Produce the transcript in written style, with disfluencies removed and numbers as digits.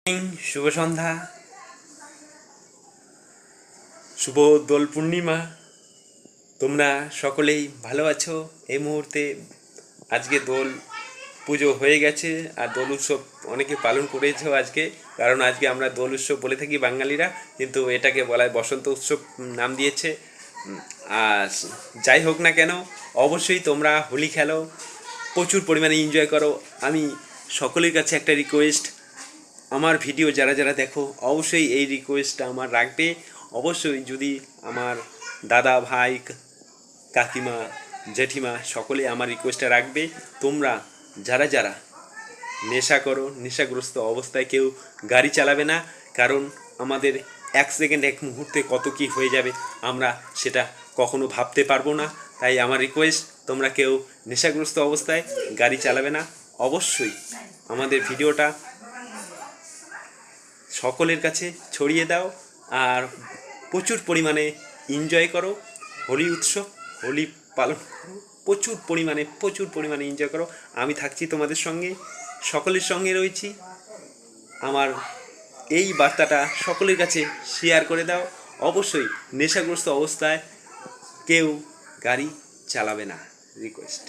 শুভ সন্ধ্যা, শুভ দোল পূর্ণিমা। তোমরা সকলেই ভালো আছো? এই মুহূর্তে আজকে দোল পুজো হয়ে গেছে আর দোল উৎসব অনেকে পালন করেছো আজকে, কারণ আজকে আমরা দোল উৎসব বলে থাকি বাঙালিরা, কিন্তু এটাকে বলা হয় বসন্ত উৎসব নাম দিয়েছে। আর যাই হোক না কেন, অবশ্যই তোমরা হোলি খেলো, প্রচুর পরিমাণে এনজয় করো। আমি সকলের কাছে একটা রিকোয়েস্ট, আমার ভিডিও যারা যারা দেখো অবশ্যই এই রিকোয়েস্টটা আমার রাখবে। অবশ্যই যদি আমার দাদা ভাই কাকিমা জেঠিমা সকলে আমার রিকোয়েস্টটা রাখবে, তোমরা যারা যারা নেশা করো, নেশাগ্রস্ত অবস্থায় কেউ গাড়ি চালাবে না, কারণ আমাদের এক সেকেন্ড এক মুহূর্তে কত কী হয়ে যাবে আমরা সেটা কখনো ভাবতে পারবো না। তাই আমার রিকোয়েস্ট, তোমরা কেউ নেশাগ্রস্ত অবস্থায় গাড়ি চালাবে না। অবশ্যই আমাদের ভিডিওটা সকলের কাছে ছড়িয়ে দাও আর প্রচুর পরিমাণে এনজয় করো। হোলি উৎসব, হোলি পালন করো, প্রচুর পরিমাণে এনজয় করো। আমি থাকছি তোমাদের সঙ্গে, সকলের সঙ্গে রয়েছি। আমার এই বার্তাটা সকলের কাছে শেয়ার করে দাও। অবশ্যই নেশাগ্রস্ত অবস্থায় কেউ গাড়ি চালাবে না, রিকোয়েস্ট।